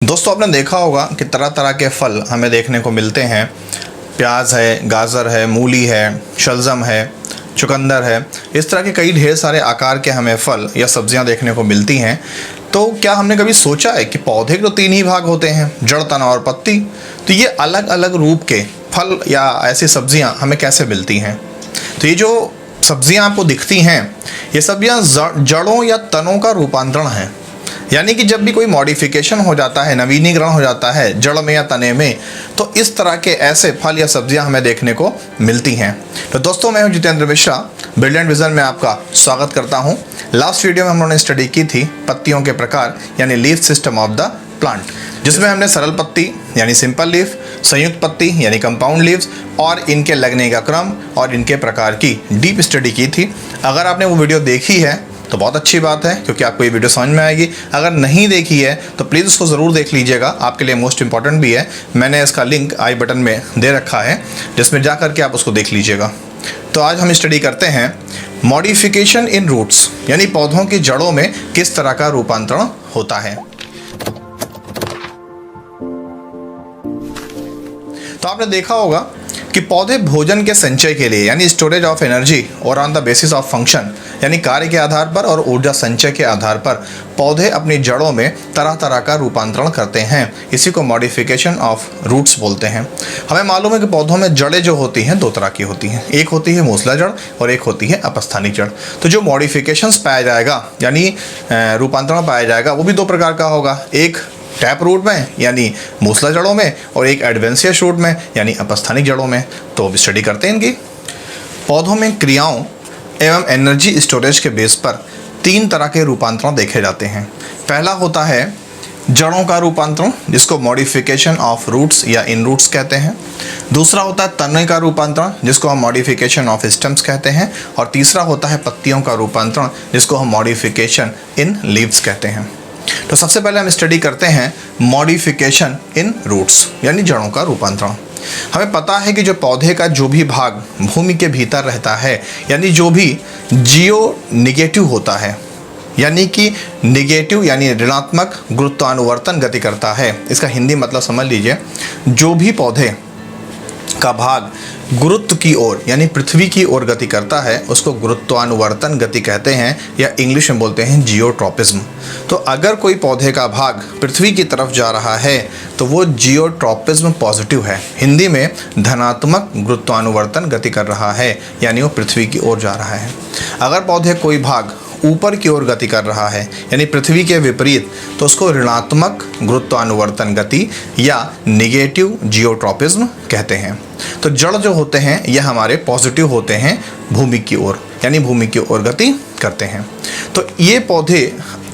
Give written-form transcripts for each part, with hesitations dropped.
दोस्तों आपने देखा होगा कि तरह तरह के फल हमें देखने को मिलते हैं। प्याज है, गाजर है, मूली है, शलजम है, चुकंदर है। इस तरह के कई ढेर सारे आकार के हमें फल या सब्जियां देखने को मिलती हैं। तो क्या हमने कभी सोचा है कि पौधे के तो 3 ही भाग होते हैं, जड़, तना और पत्ती। तो ये अलग अलग रूप के फल या ऐसी सब्जियां हमें कैसे मिलती हैं। तो ये जो सब्जियां आपको दिखती हैं, ये सब्जियां जड़ों या तनों का रूपांतरण है। यानी कि जब भी कोई मॉडिफिकेशन हो जाता है, नवीनीकरण हो जाता है जड़ में या तने में, तो इस तरह के ऐसे फल या सब्जियां हमें देखने को मिलती हैं। तो दोस्तों मैं हूं जितेंद्र मिश्रा, ब्रिलियंट विजन में आपका स्वागत करता हूं। लास्ट वीडियो में हम लोगों ने स्टडी की थी पत्तियों के प्रकार यानी leaf system of the plant, जिसमें हमने सरल पत्ती यानी सिंपल लीफ, संयुक्त पत्ती यानी कंपाउंड लीव्स और इनके लगने का क्रम और इनके प्रकार की डीप स्टडी की थी। अगर आपने वो वीडियो देखी है तो बहुत अच्छी बात है, क्योंकि आपको ये वीडियो समझ में आएगी। अगर नहीं देखी है तो प्लीज़ उसको ज़रूर देख लीजिएगा, आपके लिए मोस्ट इंपॉर्टेंट भी है। मैंने इसका लिंक आई बटन में दे रखा है, जिसमें जा करके आप उसको देख लीजिएगा। तो आज हम स्टडी करते हैं मॉडिफिकेशन इन रूट्स, यानी पौधों की जड़ों में किस तरह का रूपांतरण होता है। तो आपने देखा होगा कि पौधे भोजन के संचय के लिए यानी स्टोरेज ऑफ एनर्जी और on the basis of function यानी कार्य के आधार पर और ऊर्जा संचय के आधार पर पौधे अपनी जड़ों में तरह तरह का रूपांतरण करते हैं। इसी को मॉडिफिकेशन ऑफ रूट्स बोलते हैं। हमें मालूम है कि पौधों में जड़ें जो होती हैं 2 तरह की होती हैं, एक होती है मूसला जड़ और एक होती है अपस्थानिक जड़। तो जो मॉडिफिकेशंस पाया जाएगा यानी रूपांतरण पाया जाएगा वो भी 2 प्रकार का होगा, एक टैप रूट में यानी मूसला जड़ों में और एक एडवेंशियस रूट में यानी अपस्थानिक जड़ों में। तो अब स्टडी करते हैं इनकी। पौधों में क्रियाओं एवं एनर्जी स्टोरेज के बेस पर 3 तरह के रूपांतरण देखे जाते हैं। पहला होता है जड़ों का रूपांतरण, जिसको मॉडिफिकेशन ऑफ रूट्स या इन रूट्स कहते हैं। दूसरा होता है तने का रूपांतरण, जिसको हम मॉडिफिकेशन ऑफ स्टेम्स कहते हैं। और तीसरा होता है पत्तियों का रूपांतरण, जिसको हम मॉडिफिकेशन इन लीव्स कहते हैं। तो सबसे पहले हम स्टडी करते हैं मॉडिफिकेशन इन रूट्स यानी जड़ों का रूपांतरण। हमें पता है कि जो पौधे का जो भी भाग भूमि के भीतर रहता है यानी जो भी जियो निगेटिव होता है, यानी कि निगेटिव यानी ऋणात्मक गुरुत्वानुवर्तन गति करता है। इसका हिंदी मतलब समझ लीजिए, जो भी पौधे का भाग गुरुत्व की ओर यानी पृथ्वी की ओर गति करता है उसको गुरुत्वानुवर्तन गति कहते हैं, या इंग्लिश में बोलते हैं जियोट्रॉपिज्म। तो अगर कोई पौधे का भाग पृथ्वी की तरफ जा रहा है तो वो जियोट्रॉपिज्म पॉजिटिव है, हिंदी में धनात्मक गुरुत्वानुवर्तन गति कर रहा है, यानी वो पृथ्वी की ओर जा रहा है। अगर पौधे कोई भाग ऊपर की ओर गति कर रहा है यानी पृथ्वी के विपरीत, तो उसको ऋणात्मक गुरुत्वानुवर्तन गति या निगेटिव जियोट्रॉपिज्म कहते हैं। तो जड़ जो होते हैं यह हमारे पॉजिटिव होते हैं, भूमि की ओर यानी भूमि की ओर गति करते हैं। तो ये पौधे,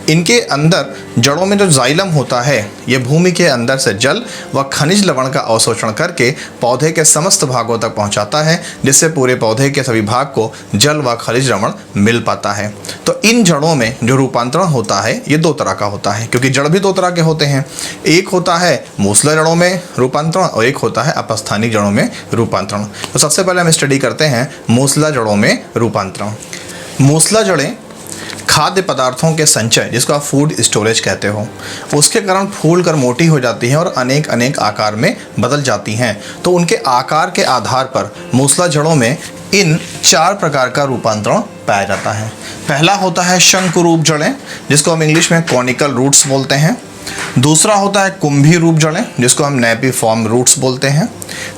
इनके अंदर जड़ों में जो जाइलम होता है ये भूमि के अंदर से जल व खनिज लवण का अवशोषण करके पौधे के समस्त भागों तक पहुंचाता है, जिससे पूरे पौधे के सभी भाग को जल व खनिज लवण मिल पाता है। तो इन जड़ों में जो रूपांतरण होता है ये 2 तरह का होता है, क्योंकि जड़ भी 2 तरह के होते हैं। एक होता है मूसला जड़ों में रूपांतरण और एक होता है अपस्थानिक जड़ों में रूपांतरण। तो सबसे पहले हम स्टडी करते हैं मूसला जड़ों में रूपांतरण। मूसला जड़ें खाद्य पदार्थों के संचय, जिसको आप फूड स्टोरेज कहते हो, उसके कारण फूल कर मोटी हो जाती हैं और अनेक अनेक आकार में बदल जाती हैं। तो उनके आकार के आधार पर मूसला जड़ों में इन 4 प्रकार का रूपांतरण पाया जाता है। पहला होता है शंकु रूप जड़ें, जिसको हम इंग्लिश में कॉनिकल रूट्स बोलते हैं। दूसरा होता है कुंभी रूप जड़ें, जिसको हम नेपिफॉर्म रूट्स बोलते हैं।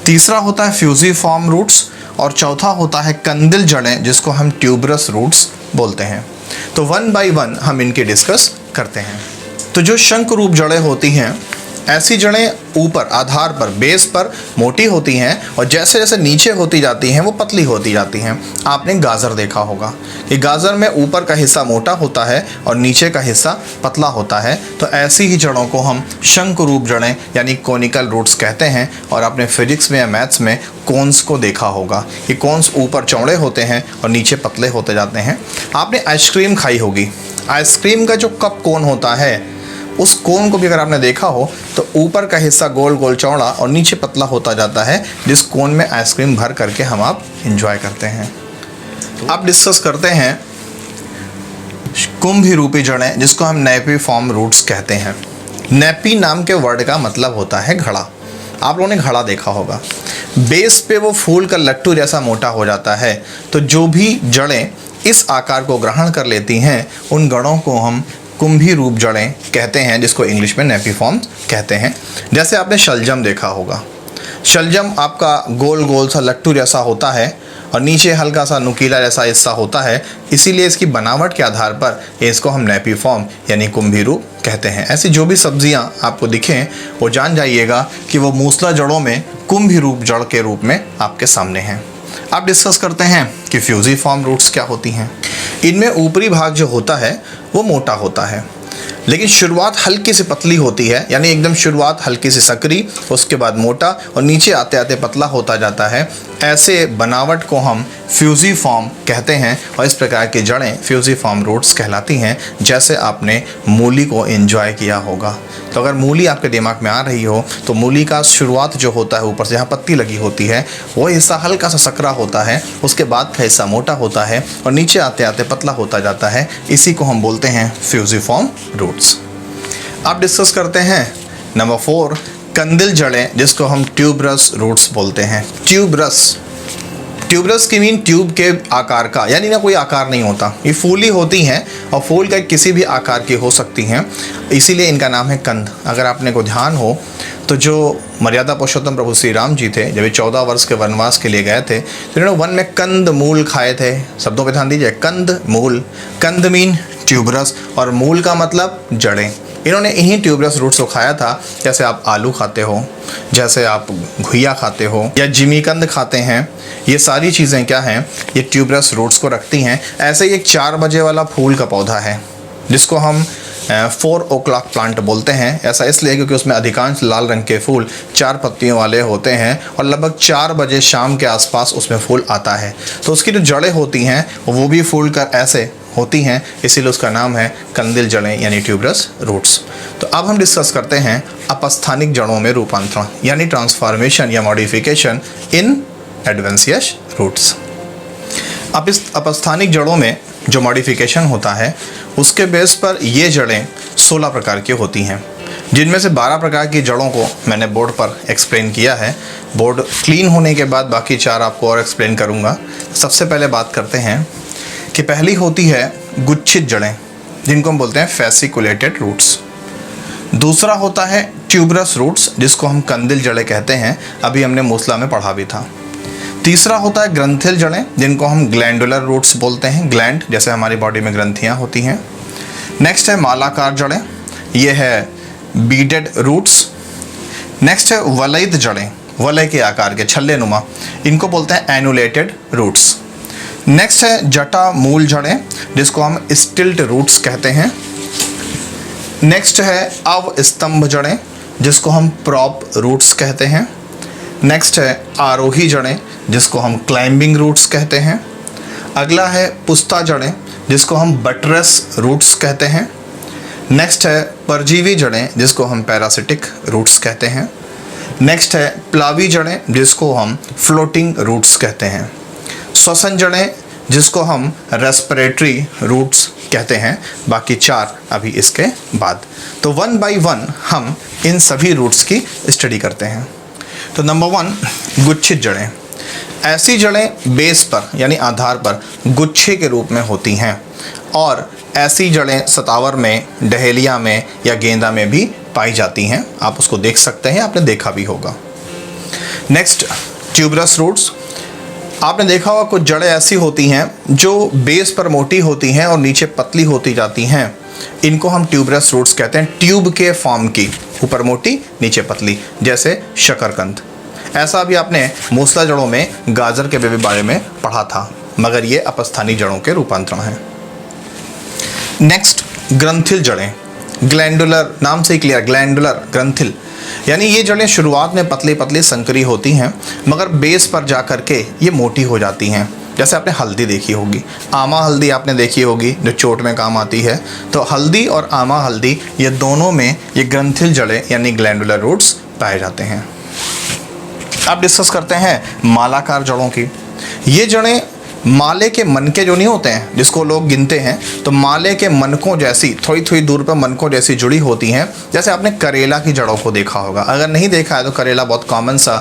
तीसरा होता है फ्यूजिफॉर्म रूट्स और चौथा होता है कंदिल जड़ें, जिसको हम ट्यूबरस रूट्स बोलते हैं। तो 1 बाय 1 हम इनके डिस्कस करते हैं। तो जो शंख रूप जड़ें होती हैं, ऐसी जड़ें ऊपर आधार पर बेस पर मोटी होती हैं और जैसे जैसे नीचे होती जाती हैं वो पतली होती जाती हैं। आपने गाजर देखा होगा कि गाजर में ऊपर का हिस्सा मोटा होता है और नीचे का हिस्सा पतला होता है। तो ऐसी ही जड़ों को हम शंख रूप जड़ें यानी कोनिकल रूट्स कहते हैं। और आपने फिजिक्स में या मैथ्स में कोन्स को देखा होगा, ये कोन्स ऊपर चौड़े होते हैं और नीचे पतले होते जाते हैं। आपने आइसक्रीम खाई होगी, आइसक्रीम का जो कप कोन होता है उस कोन को भी अगर आपने देखा हो तो ऊपर का हिस्सा गोल गोल चौड़ा और नीचे पतला होता जाता है, जिस कोन में आइसक्रीम भर करके हम आप इंजॉय करते हैं। अब डिस्कस करते हैं कुंभी रूपी जड़ें, जिसको हम नेपिफॉर्म रूट्स कहते हैं। नेपी नाम के वर्ड का मतलब होता है घड़ा। आप लोगों ने घड़ा देखा होगा, बेस पे वो फूल का लट्टू जैसा मोटा हो जाता है। तो जो भी जड़ें इस आकार को ग्रहण कर लेती हैं उन जड़ों को हम कुंभी रूप जड़ें कहते हैं, जिसको इंग्लिश में नेपीफॉर्म कहते हैं। जैसे आपने शलजम देखा होगा, शलजम आपका गोल गोल सा लट्टू जैसा होता है और नीचे हल्का सा नुकीला जैसा हिस्सा होता है, इसीलिए इसकी बनावट के आधार पर इसको हम नेपीफॉर्म यानी कुंभी रूप कहते हैं। ऐसी जो भी सब्जियां आपको दिखें वो जान जाइएगा कि वो मूसला जड़ों में कुंभी रूप जड़ के रूप में आपके सामने हैं। अब डिस्कस करते हैं कि फ्यूजिफॉर्म रूट्स क्या होती हैं। इनमें ऊपरी भाग जो होता है वो मोटा होता है, लेकिन शुरुआत हल्की सी पतली होती है, यानी एकदम शुरुआत हल्की सी सकरी, उसके बाद मोटा और नीचे आते आते पतला होता जाता है। ऐसे बनावट को हम फ्यूजिफॉर्म कहते हैं और इस प्रकार की जड़ें फ्यूजिफॉर्म रूट्स कहलाती हैं। जैसे आपने मूली को एंजॉय किया होगा, तो अगर मूली आपके दिमाग में आ रही हो तो मूली का शुरुआत जो होता है ऊपर से जहाँ पत्ती लगी होती है वो हिस्सा हल्का सा सकरा होता है, उसके बाद का हिस्सा मोटा होता है और नीचे आते आते पतला होता जाता है। इसी को हम बोलते हैं फ्यूजिफॉर्म रूट्स। अब डिस्कस करते हैं नंबर 4, कंदिल जड़ें, जिसको हम ट्यूबरस रूट्स बोलते हैं। ट्यूबरस की मीन ट्यूब के आकार का, यानी ना कोई आकार नहीं होता, ये फूली होती हैं और फूल का किसी भी आकार की हो सकती हैं, इसीलिए इनका नाम है कंद। अगर आपने को ध्यान हो तो जो मर्यादा पुरुषोत्तम प्रभु श्री राम जी थे, जब ये 14 वर्ष के वनवास के लिए गए थे तो इन्होंने वन में कंद मूल खाए थे। शब्दों पे ध्यान दीजिए, कंद मूल, कंद मीन ट्यूबरस और मूल का मतलब जड़ें। इन्होंने इन्हीं ट्यूबरस रूट्स को खाया था। जैसे आप आलू खाते हो, जैसे आप घुइया खाते हो या जिमीकंद खाते हैं, ये सारी चीज़ें क्या हैं, ये ट्यूबरस रूट्स को रखती हैं। ऐसे ही एक 4 बजे वाला फूल का पौधा है जिसको हम 4 o'clock प्लांट बोलते हैं। ऐसा इसलिए क्योंकि उसमें अधिकांश लाल रंग के फूल 4 पत्तियों वाले होते हैं और लगभग 4 बजे शाम के आसपास उसमें फूल आता है। तो उसकी जो जड़ें होती हैं वो भी फूल कर ऐसे होती हैं, इसीलिए उसका नाम है कंदिल जड़ें यानी ट्यूबरस रूट्स। तो अब हम डिस्कस करते हैं अपस्थानिक जड़ों में रूपांतरण यानी ट्रांसफॉर्मेशन या मॉडिफिकेशन इन एडवेंशियस रूट्स। अब इस अपस्थानिक जड़ों में जो मॉडिफिकेशन होता है उसके बेस पर ये जड़ें 16 प्रकार की होती हैं, जिनमें से 12 प्रकार की जड़ों को मैंने बोर्ड पर एक्सप्लेन किया है। बोर्ड क्लीन होने के बाद बाकी 4 आपको और एक्सप्लेन करूँगा। सबसे पहले बात करते हैं कि पहली होती है गुच्छित जड़ें, जिनको हम बोलते हैं फैसिकुलेटेड रूट्स। दूसरा होता है ट्यूबरस रूट्स, जिसको हम कंदिल जड़ें कहते हैं, अभी हमने मूसला में पढ़ा भी था। तीसरा होता है ग्रंथिल जड़ें, जिनको हम ग्लैंडुलर रूट्स बोलते हैं, ग्लैंड जैसे हमारी बॉडी में ग्रंथियाँ होती हैं। नेक्स्ट है मालाकार जड़ें, ये है बीडेड रूट्स। नेक्स्ट है वलयित जड़ें, वलय के आकार के छल्ले नुमा, इनको बोलते हैं एनुलेटेड रूट्स। नेक्स्ट है जटा मूल जड़ें, जिसको हम स्टिल्ट रूट्स कहते हैं। नेक्स्ट है अवस्तंभ जड़ें, जिसको हम प्रॉप रूट्स कहते हैं। नेक्स्ट है आरोही जड़ें, जिसको हम क्लाइंबिंग रूट्स कहते हैं। अगला है पुस्ता जड़ें, जिसको हम बटरस रूट्स कहते हैं। नेक्स्ट है परजीवी जड़ें, जिसको हम पैरासिटिक रूट्स कहते हैं। नेक्स्ट है प्लावी जड़ें, जिसको हम फ्लोटिंग रूट्स कहते हैं। श्वसन जड़ें, जिसको हम रेस्पिरेटरी रूट्स कहते हैं। बाकी 4 अभी इसके बाद। तो 1 by 1 हम इन सभी रूट्स की स्टडी करते हैं। तो नंबर 1 गुच्छित जड़ें। ऐसी जड़ें बेस पर यानी आधार पर गुच्छे के रूप में होती हैं और ऐसी जड़ें सतावर में, डहेलिया में या गेंदा में भी पाई जाती हैं। आप उसको देख सकते हैं, आपने देखा भी होगा। Next tuberous roots. आपने देखा होगा कुछ जड़ें ऐसी होती हैं जो बेस पर मोटी होती हैं और नीचे पतली होती जाती हैं। इनको हम ट्यूबरस रूट्स कहते हैं, ट्यूब के फॉर्म की, ऊपर मोटी नीचे पतली, जैसे शकरकंद। ऐसा भी आपने मूसला जड़ों में गाजर के बारे में पढ़ा था, मगर ये अपस्थानिक जड़ों के रूपांतरण हैं। नेक्स्ट ग्रंथिल जड़ें, ग्लैंडुलर, नाम से ही क्लियर, ग्लैंडुलर ग्रंथिल, यानी ये जड़ें शुरुआत में पतली पतली संकरी होती हैं मगर बेस पर जा कर के ये मोटी हो जाती हैं। जैसे आपने हल्दी देखी होगी, आमा हल्दी आपने देखी होगी जो चोट में काम आती है। तो हल्दी और आमा हल्दी ये दोनों में ये ग्रंथिल जड़ें यानी ग्लैंडुलर रूट्स पाए जाते हैं। अब डिस्कस करते हैं मालाकार जड़ों की। ये जड़ें माले के मनके जो नहीं होते हैं जिसको लोग गिनते हैं, तो माले के मनकों जैसी थोड़ी थोड़ी दूर पर मनकों जैसी जुड़ी होती हैं। जैसे आपने करेला की जड़ों को देखा होगा, अगर नहीं देखा है तो करेला बहुत कॉमन सा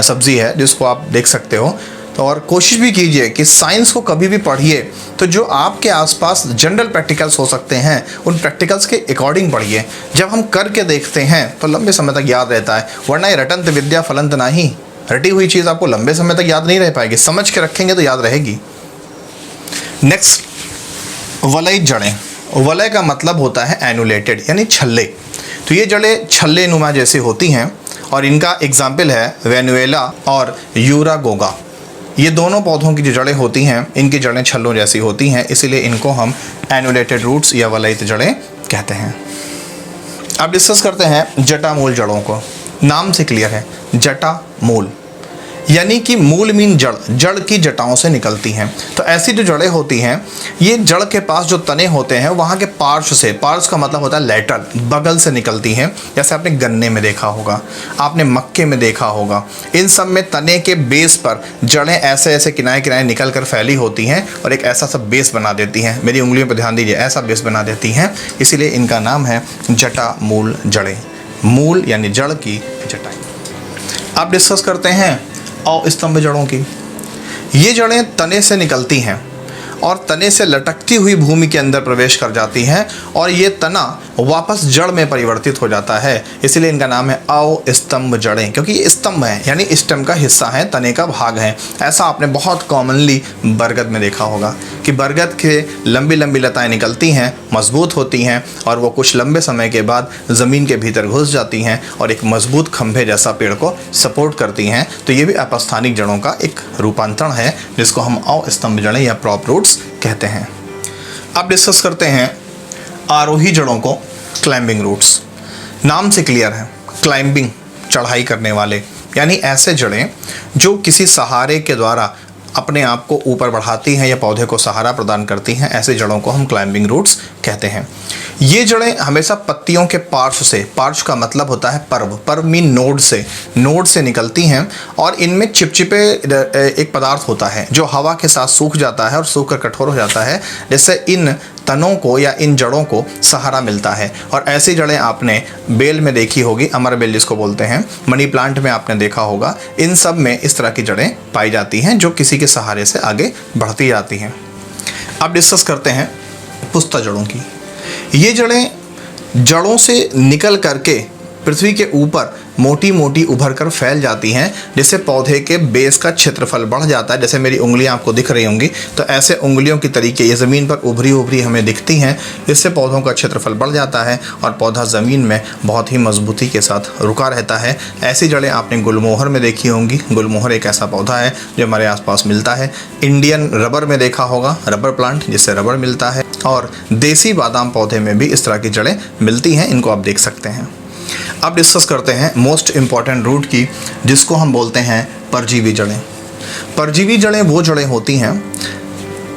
सब्जी है जिसको आप देख सकते हो। तो और कोशिश भी कीजिए कि साइंस को कभी भी पढ़िए तो जो आपके आसपास जनरल प्रैक्टिकल्स हो सकते हैं उन प्रैक्टिकल्स के अकॉर्डिंग पढ़िए। जब हम करके देखते हैं तो लंबे समय तक याद रहता है, वरना ये रटंत विद्या फलंत नहीं, रटी हुई चीज़ आपको लंबे समय तक याद नहीं रह पाएगी, समझ के रखेंगे तो याद रहेगी। नेक्स्ट, वलय जड़ें। वलय का मतलब होता है एनुलेटेड यानी छल्ले। तो ये जड़ें छल्ले नुमा जैसी होती हैं और इनका एग्जाम्पल है वेनुएला और यूरागोगा। ये दोनों पौधों की जो जड़ें होती हैं इनकी जड़ें छल्लों जैसी होती हैं, इसीलिए इनको हम एनुलेटेड रूट्स या वलयित जड़ें कहते हैं। अब डिस्कस करते हैं जटामूल जड़ों को। नाम से क्लियर है, जटामूल यानी कि मूल मीन जड़, जड़ की जटाओं से निकलती हैं। तो ऐसी जो जड़ें होती हैं ये जड़ के पास जो तने होते हैं वहाँ के पार्श्व से, पार्श्व का मतलब होता है लेटरल, बगल से निकलती हैं। जैसे आपने गन्ने में देखा होगा, आपने मक्के में देखा होगा, इन सब में तने के बेस पर जड़ें ऐसे ऐसे किनारे किनारे निकल कर फैली होती हैं और एक ऐसा सा बेस बना देती हैं। मेरी उंगलियों पर ध्यान दीजिए, ऐसा बेस बना देती हैं, इसीलिए इनका नाम है जटामूल जड़ें। मूल यानी जड़ की जटाएं। अब डिस्कस करते हैं अवस्तंभ जड़ों की। ये जड़ें तने से निकलती हैं और तने से लटकती हुई भूमि के अंदर प्रवेश कर जाती हैं और ये तना वापस जड़ में परिवर्तित हो जाता है, इसलिए इनका नाम है अवस्तंभ जड़ें, क्योंकि ये स्तंभ है यानी स्टेम का हिस्सा है, तने का भाग है। ऐसा आपने बहुत कॉमनली बरगद में देखा होगा कि बरगद के लंबी लंबी लताएं निकलती हैं, मजबूत होती हैं और वो कुछ लंबे समय के बाद ज़मीन के भीतर घुस जाती हैं और एक मजबूत खंभे जैसा पेड़ को सपोर्ट करती हैं। तो ये भी अपस्थानिक जड़ों का एक रूपांतरण है जिसको हम अवस्तंभ जड़ें या प्रॉप रूट्स कहते हैं। अब डिस्कस करते हैं आरोही जड़ों को, क्लाइंबिंग रूट्स। नाम से क्लियर है, क्लाइंबिंग चढ़ाई करने वाले, यानी ऐसे जड़ें जो किसी सहारे के द्वारा अपने आप को ऊपर बढ़ाती हैं या पौधे को सहारा प्रदान करती हैं, ऐसे जड़ों को हम क्लाइंबिंग रूट्स कहते हैं। ये जड़ें हमेशा पत्तियों के पार्श्व से, पार्श्व का मतलब होता है पर्व, पर्व मीन नोड से निकलती हैं और इनमें चिपचिपे एक पदार्थ होता है जो हवा के साथ सूख जाता है और सूख कर कठोर हो जाता है, जिससे इन तनों को या इन जड़ों को सहारा मिलता है। और ऐसी जड़ें आपने बेल में देखी होगी, अमर बेल जिसको बोलते हैं, मनी प्लांट में आपने देखा होगा, इन सब में इस तरह की जड़ें पाई जाती हैं जो किसी के सहारे से आगे बढ़ती जाती हैं। अब डिस्कस करते हैं पुष्ता जड़ों की। ये जड़ें जड़ों से निकल करके पृथ्वी के ऊपर मोटी मोटी उभर कर फैल जाती हैं, जिससे पौधे के बेस का क्षेत्रफल बढ़ जाता है। जैसे मेरी उंगलियां आपको दिख रही होंगी, तो ऐसे उंगलियों की तरीके ये ज़मीन पर उभरी उभरी हमें दिखती हैं, इससे पौधों का क्षेत्रफल बढ़ जाता है और पौधा ज़मीन में बहुत ही मजबूती के साथ रुका रहता है। ऐसी जड़ें आपने गुलमोहर में देखी होंगी। गुलमोहर एक ऐसा पौधा है जो हमारे आसपास मिलता है। इंडियन रबर में देखा होगा, रबर प्लांट जिससे रबर मिलता है, और देसी बादाम पौधे में भी इस तरह की जड़ें मिलती हैं, इनको आप देख सकते हैं। अब डिस्कस करते हैं मोस्ट इम्पॉर्टेंट रूट की, जिसको हम बोलते हैं परजीवी जड़ें। परजीवी जड़ें वो जड़ें होती हैं,